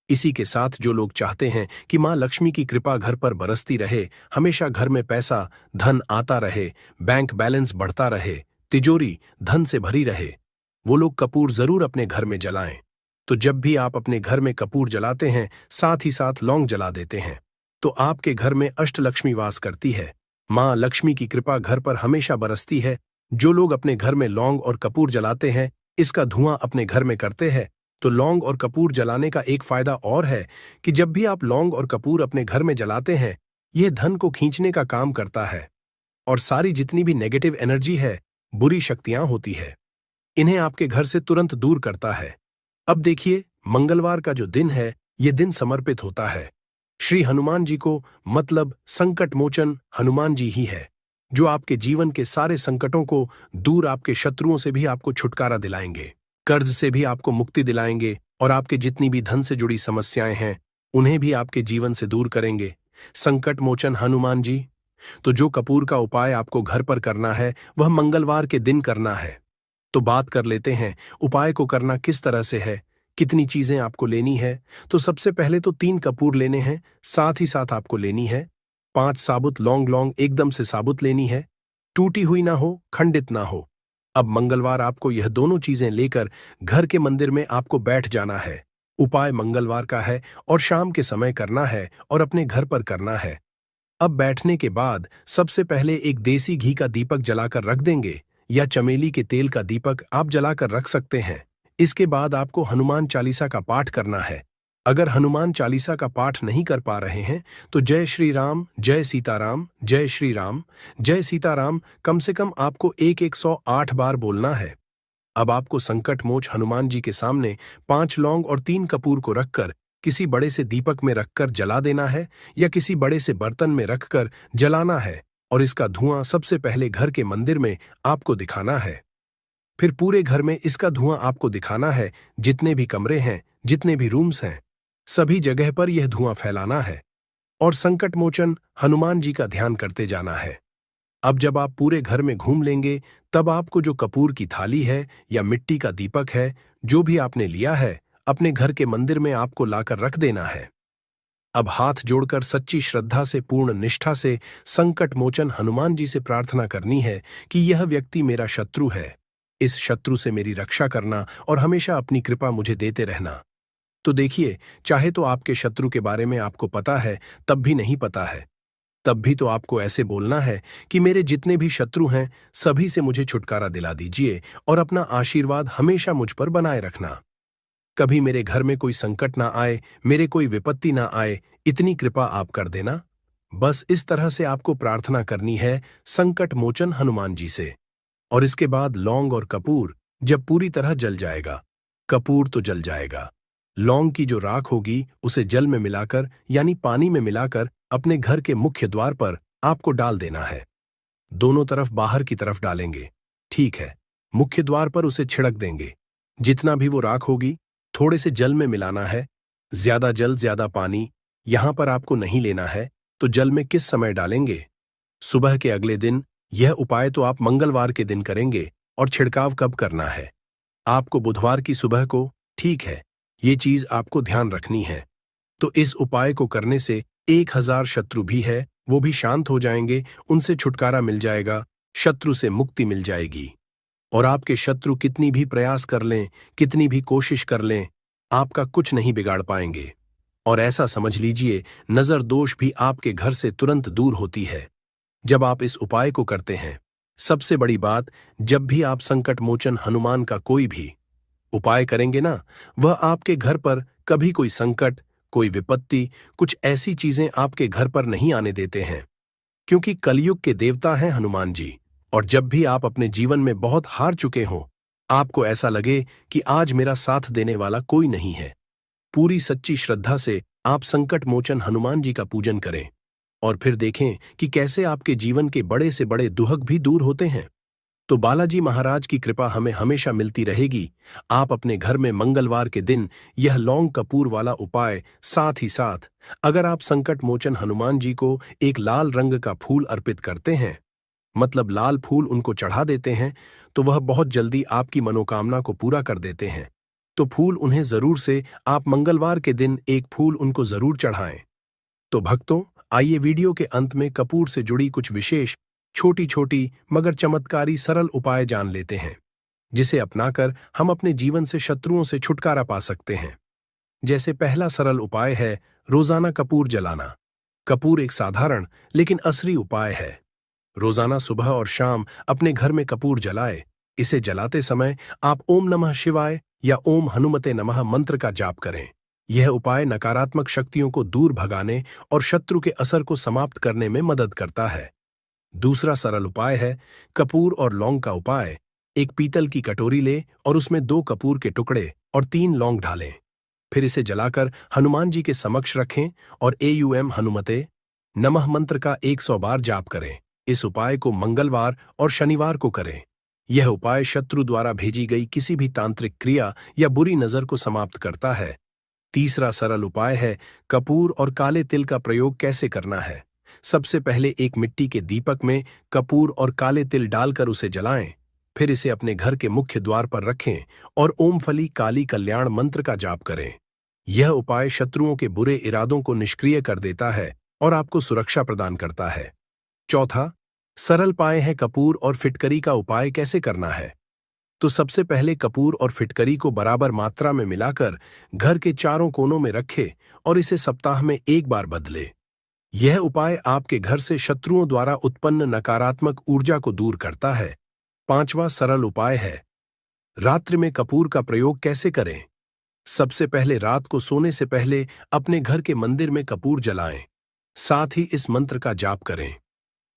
A: इसी के साथ जो लोग चाहते हैं कि मां लक्ष्मी की कृपा घर पर बरसती रहे, हमेशा घर में पैसा, धन आता रहे, बैंक बैलेंस बढ़ता रहे, तिजोरी धन से भरी रहे, वो लोग कपूर जरूर अपने घर में जलाएं। तो जब भी आप अपने घर में कपूर जलाते हैं, साथ ही साथ लौंग जला देते हैं, तो आपके घर में अष्टलक्ष्मी वास करती है। माँ लक्ष्मी की कृपा घर पर हमेशा बरसती है। जो लोग अपने घर में लौंग और कपूर जलाते हैं, इसका धुआं अपने घर में करते हैं, तो लौंग और कपूर जलाने का एक फायदा और है कि जब भी आप लौंग और कपूर अपने घर में जलाते हैं, यह धन को खींचने का काम करता है और सारी जितनी भी नेगेटिव एनर्जी है, बुरी शक्तियां होती है, इन्हें आपके घर से तुरंत दूर करता है। अब देखिए, मंगलवार का जो दिन है, ये दिन समर्पित होता है श्री हनुमान जी को, मतलब संकट मोचन हनुमान जी ही है, जो आपके जीवन के सारे संकटों को दूर, आपके शत्रुओं से भी आपको छुटकारा दिलाएंगे, कर्ज से भी आपको मुक्ति दिलाएंगे और आपके जितनी भी धन से जुड़ी समस्याएं हैं, उन्हें भी आपके जीवन से दूर करेंगे। संकट मोचन हनुमान जी। तो जो कपूर का उपाय आपको घर पर करना है, वह मंगलवार के दिन करना है। तो बात कर लेते हैं उपाय को करना किस तरह से है, कितनी चीजें आपको लेनी है। तो सबसे पहले तो 3 कपूर लेने हैं, साथ ही साथ आपको लेनी है 5 साबुत लौंग। लौंग एकदम से साबुत लेनी है, टूटी हुई ना हो, खंडित ना हो। अब मंगलवार आपको यह दोनों चीजें लेकर घर के मंदिर में आपको बैठ जाना है। उपाय मंगलवार का है और शाम के समय करना है और अपने घर पर करना है। अब बैठने के बाद सबसे पहले एक देसी घी का दीपक जलाकर रख देंगे, या चमेली के तेल का दीपक आप जलाकर रख सकते हैं। इसके बाद आपको हनुमान चालीसा का पाठ करना है। अगर हनुमान चालीसा का पाठ नहीं कर पा रहे हैं, तो जय श्री राम, जय सीताराम, जय श्री राम, जय सीताराम कम से कम आपको 108 बार बोलना है। अब आपको संकट मोच हनुमान जी के सामने 5 लौंग और 3 कपूर को रखकर किसी बड़े से दीपक में रखकर जला देना है, या किसी बड़े से बर्तन में रखकर जलाना है, और इसका धुआं सबसे पहले घर के मंदिर में आपको दिखाना है। फिर पूरे घर में इसका धुआं आपको दिखाना है, जितने भी कमरे हैं, जितने भी रूम्स हैं, सभी जगह पर यह धुआं फैलाना है और संकट मोचन हनुमान जी का ध्यान करते जाना है। अब जब आप पूरे घर में घूम लेंगे, तब आपको जो कपूर की थाली है या मिट्टी का दीपक है, जो भी आपने लिया है, अपने घर के मंदिर में आपको लाकर रख देना है। अब हाथ जोड़कर सच्ची श्रद्धा से, पूर्ण निष्ठा से संकट मोचन हनुमान जी से प्रार्थना करनी है कि यह व्यक्ति मेरा शत्रु है, इस शत्रु से मेरी रक्षा करना और हमेशा अपनी कृपा मुझे देते रहना। तो देखिए, चाहे तो आपके शत्रु के बारे में आपको पता है, तब भी नहीं पता है, तब भी तो आपको ऐसे बोलना है कि मेरे जितने भी शत्रु हैं, सभी से मुझे छुटकारा दिला दीजिए और अपना आशीर्वाद हमेशा मुझ पर बनाए रखना। कभी मेरे घर में कोई संकट ना आए, मेरे कोई विपत्ति ना आए, इतनी कृपा आप कर देना। बस इस तरह से आपको प्रार्थना करनी है संकट मोचन हनुमान जी से। और इसके बाद लौंग और कपूर जब पूरी तरह जल जाएगा, कपूर तो जल जाएगा, लौंग की जो राख होगी उसे जल में मिलाकर, यानी पानी में मिलाकर, अपने घर के मुख्य द्वार पर आपको डाल देना है। दोनों तरफ बाहर की तरफ डालेंगे, ठीक है। मुख्य द्वार पर उसे छिड़क देंगे। जितना भी वो राख होगी, थोड़े से जल में मिलाना है। ज्यादा जल ज्यादा पानी यहां पर आपको नहीं लेना है। तो जल में किस समय डालेंगे? सुबह के अगले दिन। यह उपाय तो आप मंगलवार के दिन करेंगे, और छिड़काव कब करना है? आपको बुधवार की सुबह को, ठीक है। ये चीज आपको ध्यान रखनी है। तो इस उपाय को करने से 1000 शत्रु भी है, वो भी शांत हो जाएंगे, उनसे छुटकारा मिल जाएगा, शत्रु से मुक्ति मिल जाएगी। और आपके शत्रु कितनी भी प्रयास कर लें, कितनी भी कोशिश कर लें, आपका कुछ नहीं बिगाड़ पाएंगे। और ऐसा समझ लीजिए, नजर दोष भी आपके घर से तुरंत दूर होती है जब आप इस उपाय को करते हैं। सबसे बड़ी बात, जब भी आप संकट मोचन हनुमान का कोई भी उपाय करेंगे ना, वह आपके घर पर कभी कोई संकट, कोई विपत्ति, कुछ ऐसी चीजें आपके घर पर नहीं आने देते हैं, क्योंकि कलयुग के देवता हैं हनुमान जी। और जब भी आप अपने जीवन में बहुत हार चुके हों, आपको ऐसा लगे कि आज मेरा साथ देने वाला कोई नहीं है, पूरी सच्ची श्रद्धा से आप संकट मोचन हनुमान जी का पूजन करें और फिर देखें कि कैसे आपके जीवन के बड़े से बड़े दुहक भी दूर होते हैं। तो बालाजी महाराज की कृपा हमें हमेशा मिलती रहेगी। आप अपने घर में मंगलवार के दिन यह लौंग कपूर वाला उपाय, साथ ही साथ अगर आप संकट मोचन हनुमान जी को एक लाल रंग का फूल अर्पित करते हैं, मतलब लाल फूल उनको चढ़ा देते हैं, तो वह बहुत जल्दी आपकी मनोकामना को पूरा कर देते हैं। तो फूल उन्हें जरूर से आप मंगलवार के दिन एक फूल उनको जरूर चढ़ाएं। तो भक्तों, आइए वीडियो के अंत में कपूर से जुड़ी कुछ विशेष छोटी छोटी मगर चमत्कारी सरल उपाय जान लेते हैं, जिसे अपनाकर हम अपने जीवन से शत्रुओं से छुटकारा पा सकते हैं। जैसे पहला सरल उपाय है रोजाना कपूर जलाना। कपूर एक साधारण लेकिन असली उपाय है। रोजाना सुबह और शाम अपने घर में कपूर जलाए। इसे जलाते समय आप ओम नमः शिवाय या ओम हनुमते नमः मंत्र का जाप करें। यह उपाय नकारात्मक शक्तियों को दूर भगाने और शत्रु के असर को समाप्त करने में मदद करता है। दूसरा सरल उपाय है कपूर और लौंग का उपाय। एक पीतल की कटोरी ले और उसमें 2 कपूर के टुकड़े और 3 लौंग डालें। फिर इसे जलाकर हनुमान जी के समक्ष रखें और एयूएम हनुमते नमः मंत्र का 100 बार जाप करें। इस उपाय को मंगलवार और शनिवार को करें। यह उपाय शत्रु द्वारा भेजी गई किसी भी तांत्रिक क्रिया या बुरी नजर को समाप्त करता है। तीसरा सरल उपाय है कपूर और काले तिल का प्रयोग कैसे करना है। सबसे पहले एक मिट्टी के दीपक में कपूर और काले तिल डालकर उसे जलाएं। फिर इसे अपने घर के मुख्य द्वार पर रखें और ओम फली काली कल्याण मंत्र का जाप करें। यह उपाय शत्रुओं के बुरे इरादों को निष्क्रिय कर देता है और आपको सुरक्षा प्रदान करता है। चौथा सरल उपाय है कपूर और फिटकरी का उपाय कैसे करना है। तो सबसे पहले कपूर और फिटकरी को बराबर मात्रा में मिलाकर घर के चारों कोनों में रखें और इसे सप्ताह में 1 बार बदले। यह उपाय आपके घर से शत्रुओं द्वारा उत्पन्न नकारात्मक ऊर्जा को दूर करता है। पांचवा सरल उपाय है रात्रि में कपूर का प्रयोग कैसे करें। सबसे पहले रात को सोने से पहले अपने घर के मंदिर में कपूर जलाएं। साथ ही इस मंत्र का जाप करें।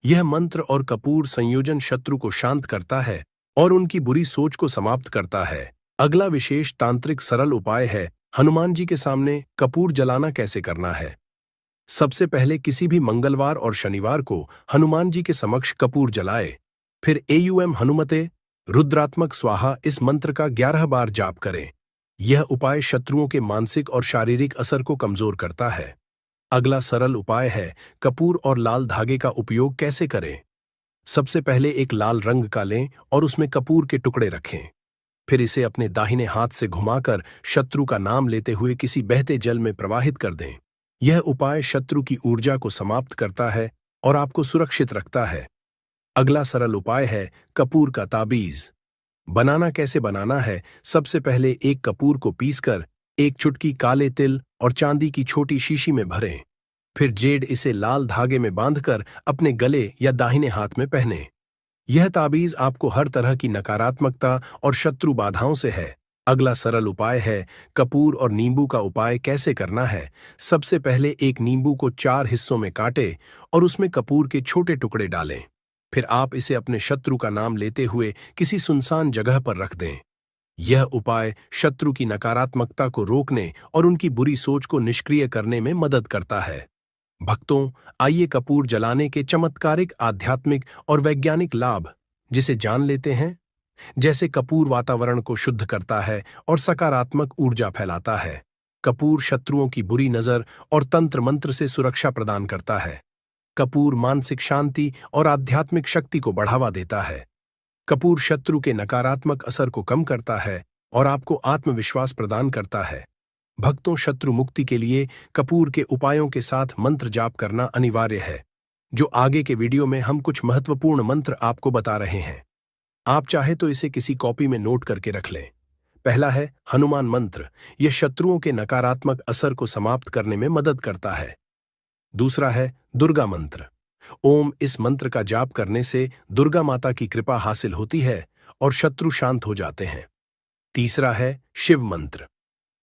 A: यह मंत्र और कपूर संयोजन शत्रु को शांत करता है और उनकी बुरी सोच को समाप्त करता है। अगला विशेष तांत्रिक सरल उपाय है हनुमान जी के सामने कपूर जलाना कैसे करना है। सबसे पहले किसी भी मंगलवार और शनिवार को हनुमान जी के समक्ष कपूर जलाए। फिर एयूएम हनुमते रुद्रात्मक स्वाहा इस मंत्र का 11 बार जाप करें। यह उपाय शत्रुओं के मानसिक और शारीरिक असर को कमजोर करता है। अगला सरल उपाय है कपूर और लाल धागे का उपयोग कैसे करें। सबसे पहले एक लाल रंग का लें और उसमें कपूर के टुकड़े रखें। फिर इसे अपने दाहिने हाथ से घुमाकर शत्रु का नाम लेते हुए किसी बहते जल में प्रवाहित कर दें। यह उपाय शत्रु की ऊर्जा को समाप्त करता है और आपको सुरक्षित रखता है। अगला सरल उपाय है कपूर का ताबीज। बनाना कैसे बनाना है। सबसे पहले एक कपूर को पीसकर एक चुटकी काले तिल और चांदी की छोटी शीशी में भरें। फिर जेड इसे लाल धागे में बांधकर अपने गले या दाहिने हाथ में पहने। यह ताबीज आपको हर तरह की नकारात्मकता और शत्रु बाधाओं से है। अगला सरल उपाय है कपूर और नींबू का उपाय कैसे करना है। सबसे पहले एक नींबू को 4 हिस्सों में काटें और उसमें कपूर के छोटे टुकड़े डालें। फिर आप इसे अपने शत्रु का नाम लेते हुए किसी सुनसान जगह पर रख दें। यह उपाय शत्रु की नकारात्मकता को रोकने और उनकी बुरी सोच को निष्क्रिय करने में मदद करता है। भक्तों, आइए कपूर जलाने के चमत्कारिक आध्यात्मिक और वैज्ञानिक लाभ जिसे जान लेते हैं। जैसे कपूर वातावरण को शुद्ध करता है और सकारात्मक ऊर्जा फैलाता है। कपूर शत्रुओं की बुरी नजर और तंत्र मंत्र से सुरक्षा प्रदान करता है। कपूर मानसिक शांति और आध्यात्मिक शक्ति को बढ़ावा देता है। कपूर शत्रु के नकारात्मक असर को कम करता है और आपको आत्मविश्वास प्रदान करता है। भक्तों, शत्रु मुक्ति के लिए कपूर के उपायों के साथ मंत्र जाप करना अनिवार्य है। जो आगे के वीडियो में हम कुछ महत्वपूर्ण मंत्र आपको बता रहे हैं। आप चाहे तो इसे किसी कॉपी में नोट करके रख लें। पहला है हनुमान मंत्र। यह शत्रुओं के नकारात्मक असर को समाप्त करने में मदद करता है। दूसरा है दुर्गा मंत्र। ओम इस मंत्र का जाप करने से दुर्गा माता की कृपा हासिल होती है और शत्रु शांत हो जाते हैं। तीसरा है शिव मंत्र।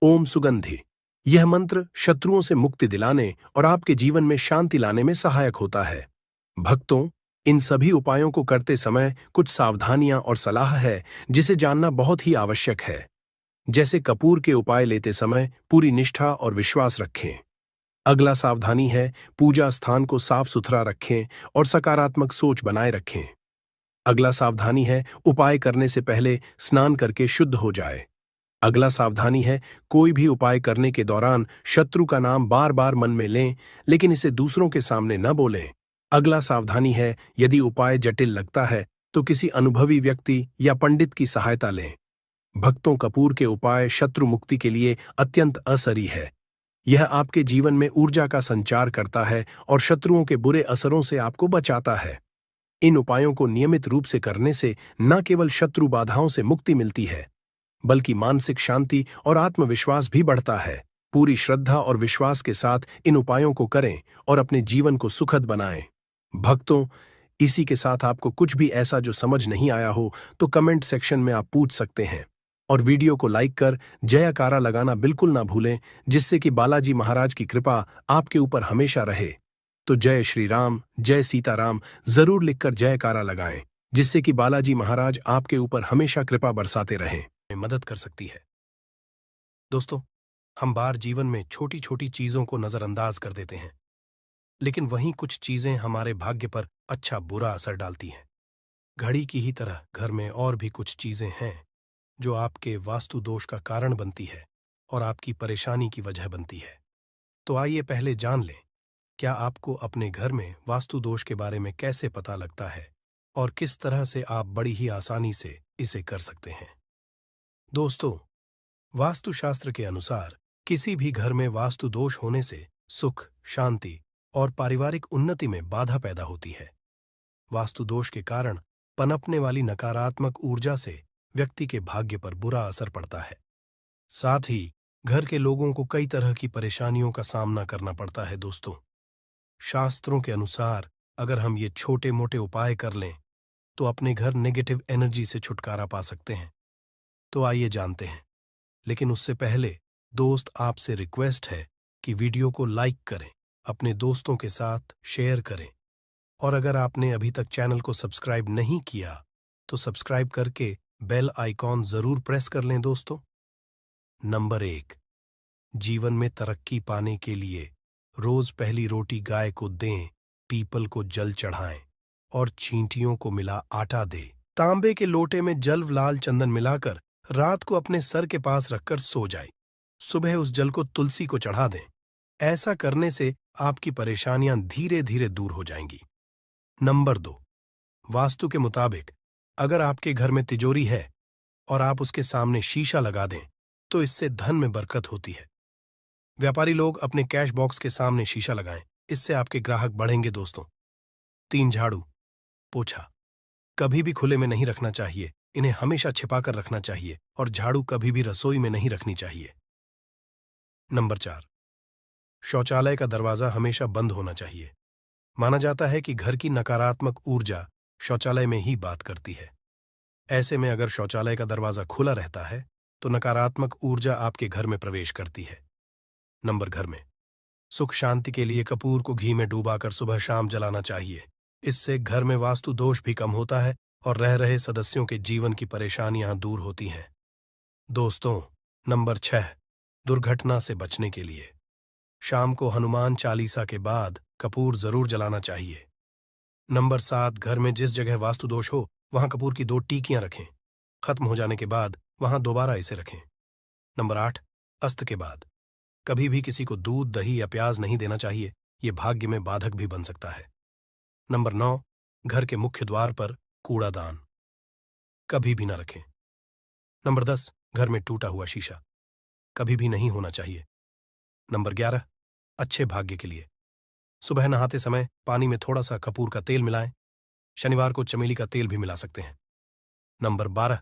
A: ओम सुगंधि। यह मंत्र शत्रुओं से मुक्ति दिलाने और आपके जीवन में शांति लाने में सहायक होता है। भक्तों, इन सभी उपायों को करते समय कुछ सावधानियां और सलाह है जिसे जानना बहुत ही आवश्यक है। जैसे कपूर के उपाय लेते समय पूरी निष्ठा और विश्वास रखें। अगला सावधानी है पूजा स्थान को साफ सुथरा रखें और सकारात्मक सोच बनाए रखें। अगला सावधानी है उपाय करने से पहले स्नान करके शुद्ध हो जाए। अगला सावधानी है कोई भी उपाय करने के दौरान शत्रु का नाम बार बार मन में लें, लेकिन इसे दूसरों के सामने न बोलें। अगला सावधानी है यदि उपाय जटिल लगता है तो किसी अनुभवी व्यक्ति या पंडित की सहायता लें। भक्तों, कपूर के उपाय शत्रु मुक्ति के लिए अत्यंत असरी है। यह आपके जीवन में ऊर्जा का संचार करता है और शत्रुओं के बुरे असरों से आपको बचाता है। इन उपायों को नियमित रूप से करने से न केवल शत्रु बाधाओं से मुक्ति मिलती है, बल्कि मानसिक शांति और आत्मविश्वास भी बढ़ता है। पूरी श्रद्धा और विश्वास के साथ इन उपायों को करें और अपने जीवन को सुखद बनाएं। भक्तों, इसी के साथ आपको कुछ भी ऐसा जो समझ नहीं आया हो तो कमेंट सेक्शन में आप पूछ सकते हैं, और वीडियो को लाइक कर जयकारा लगाना बिल्कुल ना भूलें, जिससे कि बालाजी महाराज की कृपा आपके ऊपर हमेशा रहे। तो जय श्री राम, जय सीताराम जरूर लिखकर जयकारा लगाएं, जिससे कि बालाजी महाराज आपके ऊपर हमेशा कृपा बरसाते रहें। मदद कर सकती है। दोस्तों, हम बार जीवन में छोटी छोटी चीजों को नजरअंदाज कर देते हैं, लेकिन वहीं कुछ चीजें हमारे भाग्य पर अच्छा बुरा असर डालती हैं। घड़ी की ही तरह घर में और भी कुछ चीजें हैं जो आपके वास्तु दोष का कारण बनती है और आपकी परेशानी की वजह बनती है। तो आइए पहले जान लें, क्या आपको अपने घर में वास्तु दोष के बारे में कैसे पता लगता है और किस तरह से आप बड़ी ही आसानी से इसे कर सकते हैं। दोस्तों, वास्तुशास्त्र के अनुसार किसी भी घर में वास्तु दोष होने से सुख, शांति और पारिवारिक उन्नति में बाधा पैदा होती है। वास्तु दोष के कारण पनपने वाली नकारात्मक ऊर्जा से व्यक्ति के भाग्य पर बुरा असर पड़ता है। साथ ही घर के लोगों को कई तरह की परेशानियों का सामना करना पड़ता है। दोस्तों, शास्त्रों के अनुसार अगर हम ये छोटे मोटे उपाय कर लें तो अपने घर नेगेटिव एनर्जी से छुटकारा पा सकते हैं। तो आइए जानते हैं, लेकिन उससे पहले दोस्त आपसे रिक्वेस्ट है कि वीडियो को लाइक करें, अपने दोस्तों के साथ शेयर करें, और अगर आपने अभी तक चैनल को सब्सक्राइब नहीं किया तो सब्सक्राइब करके बेल आइकॉन जरूर प्रेस कर लें। दोस्तों, नंबर 1, जीवन में तरक्की पाने के लिए रोज पहली रोटी गाय को दें, पीपल को जल चढ़ाएं और चींटियों को मिला आटा दें। तांबे के लोटे में जल लाल चंदन मिलाकर रात को अपने सर के पास रखकर सो जाएं। सुबह उस जल को तुलसी को चढ़ा दें। ऐसा करने से आपकी परेशानियां धीरे धीरे दूर हो जाएंगी। नंबर 2, वास्तु के मुताबिक अगर आपके घर में तिजोरी है और आप उसके सामने शीशा लगा दें तो इससे धन में बरकत होती है। व्यापारी लोग अपने कैश बॉक्स के सामने शीशा लगाएं, इससे आपके ग्राहक बढ़ेंगे। दोस्तों, 3, झाड़ू पोछा कभी भी खुले में नहीं रखना चाहिए, इन्हें हमेशा छिपाकर रखना चाहिए, और झाड़ू कभी भी रसोई में नहीं रखनी चाहिए। नंबर 4, शौचालय का दरवाजा हमेशा बंद होना चाहिए। माना जाता है कि घर की नकारात्मक ऊर्जा शौचालय में ही बात करती है। ऐसे में अगर शौचालय का दरवाजा खुला रहता है तो नकारात्मक ऊर्जा आपके घर में प्रवेश करती है। नंबर, घर में सुख शांति के लिए कपूर को घी में डूबाकर सुबह शाम जलाना चाहिए। इससे घर में वास्तु दोष भी कम होता है और रह रहे सदस्यों के जीवन की परेशानियां दूर होती हैं। दोस्तों, नंबर 6, दुर्घटना से बचने के लिए शाम को हनुमान चालीसा के बाद कपूर जरूर जलाना चाहिए। नंबर 7, घर में जिस जगह वास्तु दोष हो वहां कपूर की 2 टीकियां रखें। खत्म हो जाने के बाद वहां दोबारा इसे रखें। नंबर 8, अस्त के बाद कभी भी किसी को दूध, दही या प्याज नहीं देना चाहिए, यह भाग्य में बाधक भी बन सकता है। नंबर 9, घर के मुख्य द्वार पर कूड़ादान कभी भी न रखें। नंबर 10, घर में टूटा हुआ शीशा कभी भी नहीं होना चाहिए। नंबर 11, अच्छे भाग्य के लिए सुबह नहाते समय पानी में थोड़ा सा कपूर का तेल मिलाएं। शनिवार को चमेली का तेल भी मिला सकते हैं। नंबर 12,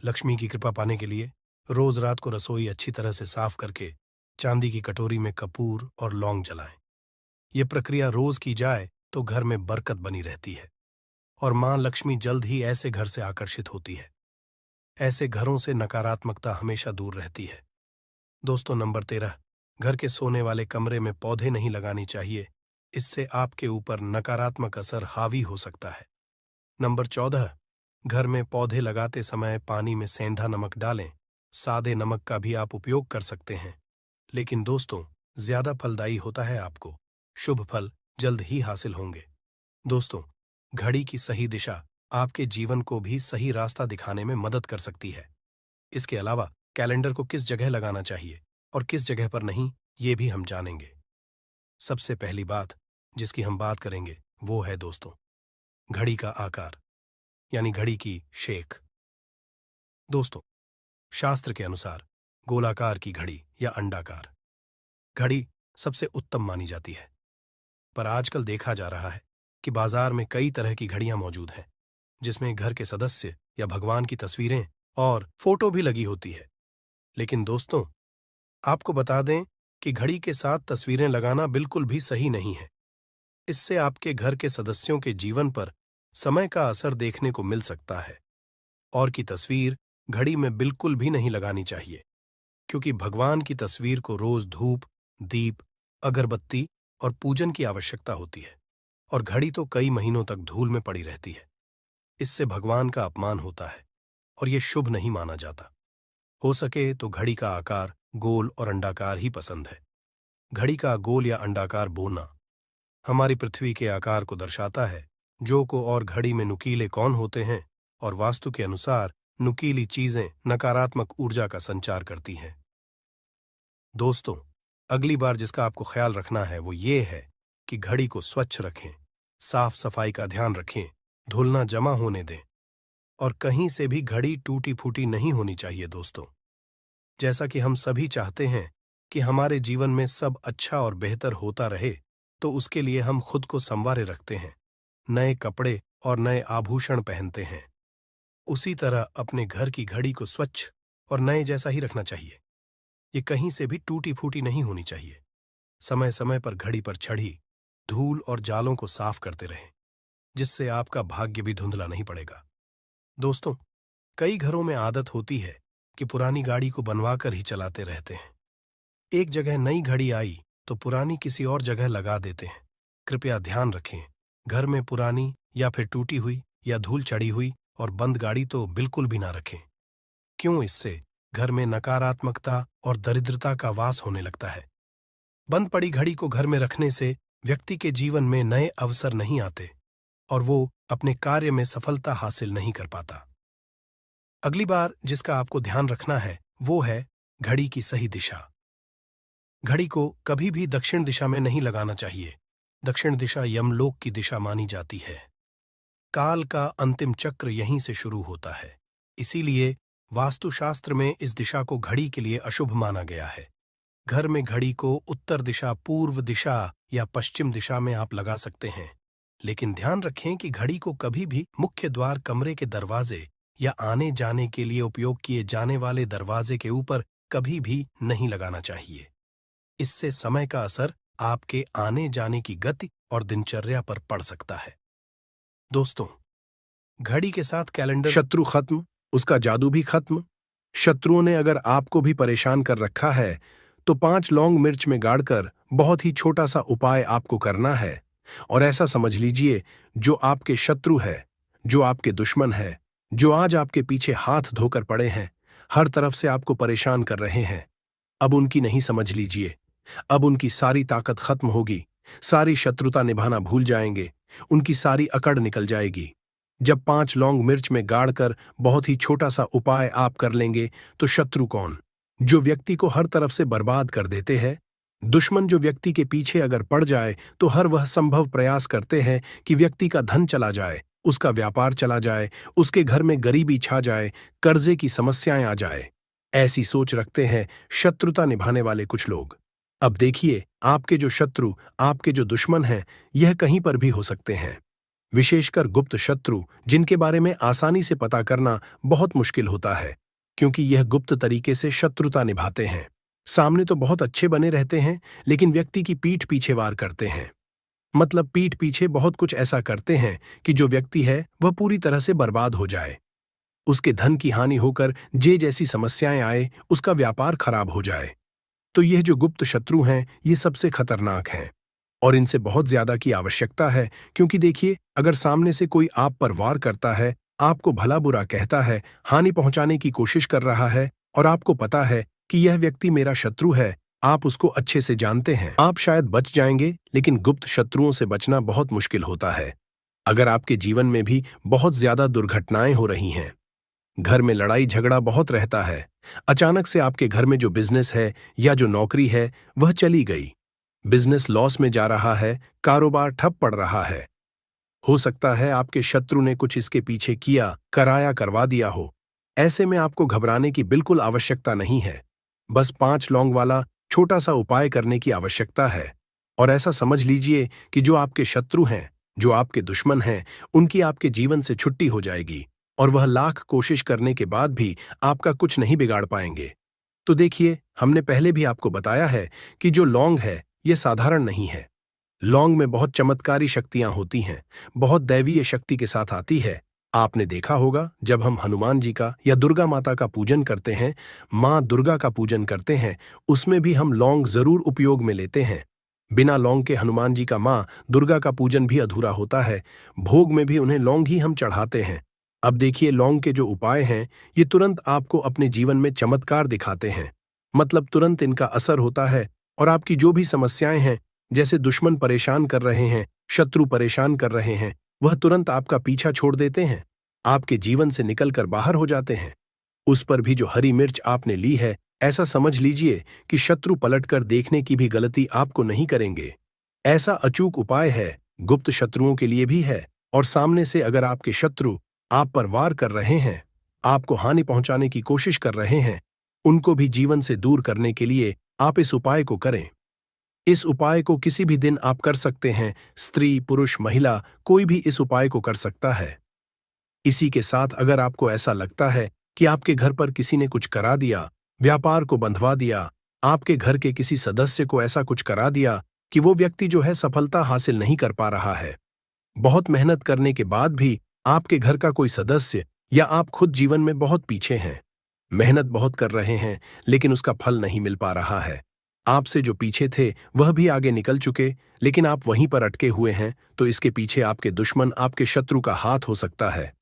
A: लक्ष्मी की कृपा पाने के लिए रोज रात को रसोई अच्छी तरह से साफ करके चांदी की कटोरी में कपूर और लौंग जलाएं। यह प्रक्रिया रोज की जाए तो घर में बरकत बनी रहती है और मां लक्ष्मी जल्द ही ऐसे घर से आकर्षित होती है। ऐसे घरों से नकारात्मकता हमेशा दूर रहती है। दोस्तों, नंबर 13, घर के सोने वाले कमरे में पौधे नहीं लगाने चाहिए, इससे आपके ऊपर नकारात्मक असर हावी हो सकता है। नंबर 14, घर में पौधे लगाते समय पानी में सेंधा नमक डालें। सादे नमक का भी आप उपयोग कर सकते हैं, लेकिन दोस्तों ज्यादा फलदायी होता है। आपको शुभ फल जल्द ही हासिल होंगे। दोस्तों, घड़ी की सही दिशा आपके जीवन को भी सही रास्ता दिखाने में मदद कर सकती है। इसके अलावा कैलेंडर को किस जगह लगाना चाहिए और किस जगह पर नहीं, ये भी हम जानेंगे। सबसे पहली बात जिसकी हम बात करेंगे वो है दोस्तों, घड़ी का आकार, यानी घड़ी की शेख। दोस्तों, शास्त्र के अनुसार गोलाकार की घड़ी या अंडाकार घड़ी सबसे उत्तम मानी जाती है, पर आजकल देखा जा रहा है कि बाजार में कई तरह की घड़ियां मौजूद हैं, जिसमें घर के सदस्य या भगवान की तस्वीरें और फोटो भी लगी होती है। लेकिन दोस्तों, आपको बता दें कि घड़ी के साथ तस्वीरें लगाना बिल्कुल भी सही नहीं है। इससे आपके घर के सदस्यों के जीवन पर समय का असर देखने को मिल सकता है। और की तस्वीर घड़ी में बिल्कुल भी नहीं लगानी चाहिए, क्योंकि भगवान की तस्वीर को रोज धूप, दीप, अगरबत्ती और पूजन की आवश्यकता होती है, और घड़ी तो कई महीनों तक धूल में पड़ी रहती है। इससे भगवान का अपमान होता है और यह शुभ नहीं माना जाता। हो सके तो घड़ी का आकार गोल और अंडाकार ही पसंद है। घड़ी का गोल या अंडाकार बोना हमारी पृथ्वी के आकार को दर्शाता है, जो को और घड़ी में नुकीले कौन होते हैं, और वास्तु के अनुसार नुकीली चीजें नकारात्मक ऊर्जा का संचार करती हैं। दोस्तों, अगली बार जिसका आपको ख्याल रखना है वो ये है कि घड़ी को स्वच्छ रखें, साफ सफाई का ध्यान रखें, धुलना जमा होने दें, और कहीं से भी घड़ी टूटी फूटी नहीं होनी चाहिए। दोस्तों, जैसा कि हम सभी चाहते हैं कि हमारे जीवन में सब अच्छा और बेहतर होता रहे, तो उसके लिए हम खुद को संवारे रखते हैं, नए कपड़े और नए आभूषण पहनते हैं। उसी तरह अपने घर की घड़ी को स्वच्छ और नए जैसा ही रखना चाहिए। ये कहीं से भी टूटी फूटी नहीं होनी चाहिए। समय समय पर घड़ी पर चढ़ी धूल और जालों को साफ करते रहें, जिससे आपका भाग्य भी धुंधला नहीं पड़ेगा। दोस्तों, कई घरों में आदत होती है कि पुरानी गाड़ी को बनवा कर ही चलाते रहते हैं। एक जगह नई घड़ी आई तो पुरानी किसी और जगह लगा देते हैं। कृपया ध्यान रखें, घर में पुरानी या फिर टूटी हुई या धूल चढ़ी हुई और बंद गाड़ी तो बिल्कुल भी ना रखें। क्यों? इससे घर में नकारात्मकता और दरिद्रता का वास होने लगता है। बंद पड़ी घड़ी को घर में रखने से व्यक्ति के जीवन में नए अवसर नहीं आते और वो अपने कार्य में सफलता हासिल नहीं कर पाता। अगली बार जिसका आपको ध्यान रखना है वो है घड़ी की सही दिशा। घड़ी को कभी भी दक्षिण दिशा में नहीं लगाना चाहिए। दक्षिण दिशा यमलोक की दिशा मानी जाती है। काल का अंतिम चक्र यहीं से शुरू होता है। इसीलिए वास्तुशास्त्र में इस दिशा को घड़ी के लिए अशुभ माना गया है। घर में घड़ी को उत्तर दिशा, पूर्व दिशा या पश्चिम दिशा में आप लगा सकते हैं, लेकिन ध्यान रखें कि घड़ी को कभी भी मुख्य द्वार, कमरे के दरवाजे या आने जाने के लिए उपयोग किए जाने वाले दरवाजे के ऊपर कभी भी नहीं लगाना चाहिए। इससे समय का असर आपके आने जाने की गति और दिनचर्या पर पड़ सकता है। दोस्तों, घड़ी के साथ कैलेंडर। शत्रु खत्म, उसका जादू भी खत्म। शत्रुओं ने अगर आपको भी परेशान कर रखा है तो 5 लौंग मिर्च में गाड़कर बहुत ही छोटा सा उपाय आपको करना है। और ऐसा समझ लीजिए, जो आपके शत्रु है, जो आपके दुश्मन है, जो आज आपके पीछे हाथ धोकर पड़े हैं, हर तरफ से आपको परेशान कर रहे हैं, अब उनकी नहीं समझ लीजिए। अब उनकी सारी ताकत खत्म होगी, सारी शत्रुता निभाना भूल जाएंगे, उनकी सारी अकड़ निकल जाएगी। जब 5 लौंग मिर्च में गाड़कर बहुत ही छोटा सा उपाय आप कर लेंगे तो शत्रु कौन? जो व्यक्ति को हर तरफ से बर्बाद कर देते हैं। दुश्मन जो व्यक्ति के पीछे अगर पड़ जाए तो हर वह संभव प्रयास करते हैं कि व्यक्ति का धन चला जाए, उसका व्यापार चला जाए, उसके घर में गरीबी छा जाए, कर्जे की समस्याएं आ जाए। ऐसी सोच रखते हैं शत्रुता निभाने वाले कुछ लोग। अब देखिए, आपके जो शत्रु, आपके जो दुश्मन हैं, यह कहीं पर भी हो सकते हैं। विशेषकर गुप्त शत्रु, जिनके बारे में आसानी से पता करना बहुत मुश्किल होता है, क्योंकि यह गुप्त तरीके से शत्रुता निभाते हैं। सामने तो बहुत अच्छे बने रहते हैं, लेकिन व्यक्ति की पीठ पीछे वार करते हैं। मतलब पीठ पीछे बहुत कुछ ऐसा करते हैं कि जो व्यक्ति है वह पूरी तरह से बर्बाद हो जाए, उसके धन की हानि होकर जे जैसी समस्याएं आए, उसका व्यापार खराब हो जाए। तो यह जो गुप्त शत्रु हैं, ये सबसे खतरनाक हैं और इनसे बहुत ज्यादा की आवश्यकता है। क्योंकि देखिए, अगर सामने से कोई आप पर वार करता है, आपको भला बुरा कहता है, हानि पहुंचाने की कोशिश कर रहा है, और आपको पता है कि यह व्यक्ति मेरा शत्रु है, आप उसको अच्छे से जानते हैं, आप शायद बच जाएंगे, लेकिन गुप्त शत्रुओं से बचना बहुत मुश्किल होता है। अगर आपके जीवन में भी बहुत ज्यादा दुर्घटनाएं हो रही हैं, घर में लड़ाई झगड़ा बहुत रहता है, अचानक से आपके घर में जो बिजनेस है या जो नौकरी है वह चली गई, बिजनेस लॉस में जा रहा है, कारोबार ठप पड़ रहा है, हो सकता है आपके शत्रु ने कुछ इसके पीछे किया, कराया, करवा दिया हो। ऐसे में आपको घबराने की बिल्कुल आवश्यकता नहीं है। बस 5 लौंग वाला छोटा सा उपाय करने की आवश्यकता है। और ऐसा समझ लीजिए कि जो आपके शत्रु हैं जो आपके दुश्मन हैं, उनकी आपके जीवन से छुट्टी हो जाएगी और वह लाख कोशिश करने के बाद भी आपका कुछ नहीं बिगाड़ पाएंगे। तो देखिए, हमने पहले भी आपको बताया है कि जो लौंग है, ये साधारण नहीं है। लौंग में बहुत चमत्कारी शक्तियां होती हैं, बहुत दैवीय शक्ति के साथ आती है। आपने देखा होगा, जब हम हनुमान जी का या दुर्गा माता का पूजन करते हैं, माँ दुर्गा का पूजन करते हैं, उसमें भी हम लौंग जरूर उपयोग में लेते हैं। बिना लौंग के हनुमान जी का माँ दुर्गा का पूजन भी अधूरा होता है। भोग में भी उन्हें लौंग ही हम चढ़ाते हैं। अब देखिए, लौंग के जो उपाय हैं, ये तुरंत आपको अपने जीवन में चमत्कार दिखाते हैं। मतलब तुरंत इनका असर होता है और आपकी जो भी समस्याएं हैं, जैसे दुश्मन परेशान कर रहे हैं, शत्रु परेशान कर रहे हैं, वह तुरंत आपका पीछा छोड़ देते हैं, आपके जीवन से निकलकर बाहर हो जाते हैं। उस पर भी जो हरी मिर्च आपने ली है, ऐसा समझ लीजिए कि शत्रु पलटकर देखने की भी गलती आपको नहीं करेंगे। ऐसा अचूक उपाय है, गुप्त शत्रुओं के लिए भी है, और सामने से अगर आपके शत्रु आप पर वार कर रहे हैं, आपको हानि पहुंचाने की कोशिश कर रहे हैं, उनको भी जीवन से दूर करने के लिए आप इस उपाय को करें। इस उपाय को किसी भी दिन आप कर सकते हैं। स्त्री, पुरुष, महिला, कोई भी इस उपाय को कर सकता है। इसी के साथ अगर आपको ऐसा लगता है कि आपके घर पर किसी ने कुछ करा दिया, व्यापार को बंधवा दिया, आपके घर के किसी सदस्य को ऐसा कुछ करा दिया कि वो व्यक्ति जो है सफलता हासिल नहीं कर पा रहा है, बहुत मेहनत करने के बाद भी आपके घर का कोई सदस्य या आप खुद जीवन में बहुत पीछे हैं, मेहनत बहुत कर रहे हैं लेकिन उसका फल नहीं मिल पा रहा है, आपसे जो पीछे थे वह भी आगे निकल चुके, लेकिन आप वहीं पर अटके हुए हैं, तो इसके पीछे आपके दुश्मन, आपके शत्रु का हाथ हो सकता है।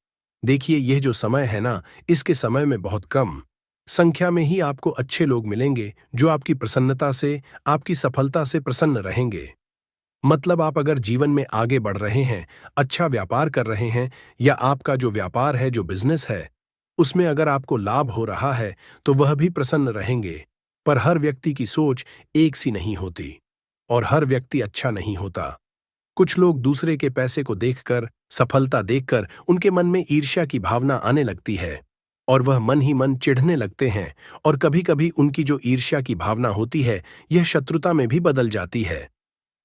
A: देखिए, यह जो समय है ना, इसके समय में बहुत कम संख्या में ही आपको अच्छे लोग मिलेंगे जो आपकी प्रसन्नता से, आपकी सफलता से प्रसन्न रहेंगे। मतलब आप अगर जीवन में आगे बढ़ रहे हैं, अच्छा व्यापार कर रहे हैं, या आपका जो व्यापार है, जो बिजनेस है, उसमें अगर आपको लाभ हो रहा है, तो वह भी प्रसन्न रहेंगे। पर हर व्यक्ति की सोच एक सी नहीं होती और हर व्यक्ति अच्छा नहीं होता। कुछ लोग दूसरे के पैसे को देखकर, सफलता देखकर उनके मन में ईर्ष्या की भावना आने लगती है और वह मन ही मन चिढ़ने लगते हैं, और कभी-कभी उनकी जो ईर्ष्या की भावना होती है, यह शत्रुता में भी बदल जाती है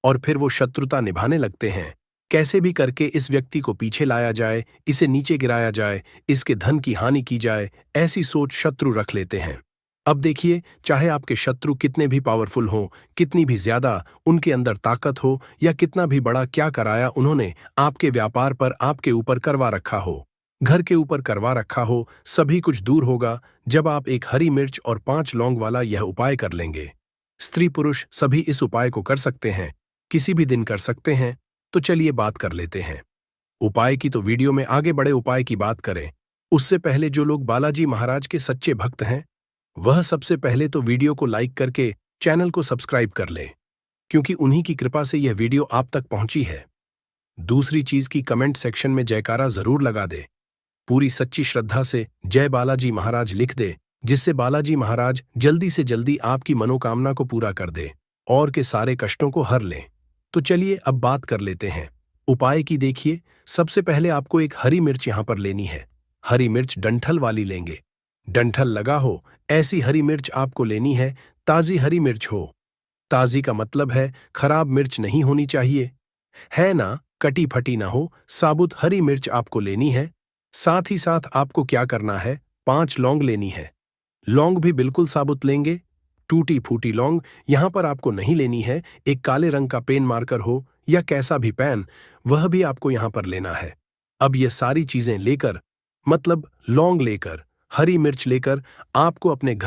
A: और फिर वो शत्रुता निभाने लगते हैं। कैसे भी करके इस व्यक्ति को पीछे लाया जाए, इसे नीचे गिराया जाए, इसके धन की हानि की जाए, ऐसी सोच शत्रु रख लेते हैं। अब देखिए, चाहे आपके शत्रु कितने भी पावरफुल हों, कितनी भी ज्यादा उनके अंदर ताकत हो, या कितना भी बड़ा क्या कराया उन्होंने आपके व्यापार पर, आपके ऊपर करवा रखा हो, घर के ऊपर करवा रखा हो, सभी कुछ दूर होगा जब आप एक हरी मिर्च और 5 लौंग वाला यह उपाय कर लेंगे। स्त्री पुरुष सभी इस उपाय को कर सकते हैं, किसी भी दिन कर सकते हैं। तो चलिए बात कर लेते हैं उपाय की। तो वीडियो में आगे बड़े उपाय की बात करें, उससे पहले जो लोग बालाजी महाराज के सच्चे भक्त हैं, वह सबसे पहले तो वीडियो को लाइक करके चैनल को सब्सक्राइब कर लें, क्योंकि उन्हीं की कृपा से यह वीडियो आप तक पहुंची है। दूसरी चीज की कमेंट सेक्शन में जयकारा जरूर लगा दे, पूरी सच्ची श्रद्धा से जय बालाजी महाराज लिख दे, जिससे बालाजी महाराज जल्दी से जल्दी आपकी मनोकामना को पूरा कर दे और के सारे कष्टों को हर लें। तो चलिए अब बात कर लेते हैं उपाय की। देखिए, सबसे पहले आपको एक हरी मिर्च यहां पर लेनी है। हरी मिर्च डंठल वाली लेंगे, डंठल लगा हो ऐसी हरी मिर्च आपको लेनी है। ताजी हरी मिर्च हो, ताजी का मतलब है खराब मिर्च नहीं होनी चाहिए, है ना, कटी फटी ना हो, साबुत हरी मिर्च आपको लेनी है। साथ ही साथ आपको क्या करना है, 5 लौंग लेनी है। लौंग भी बिल्कुल साबुत लेंगे, टूटी फूटी लौंग यहां पर आपको नहीं लेनी है। एक काले रंग का पेन मार्कर हो या कैसा भी पेन, वह भी आपको यहां पर लेना है। अब ये सारी चीजें लेकर, मतलब लौंग लेकर, हरी मिर्च लेकर, आपको अपने घर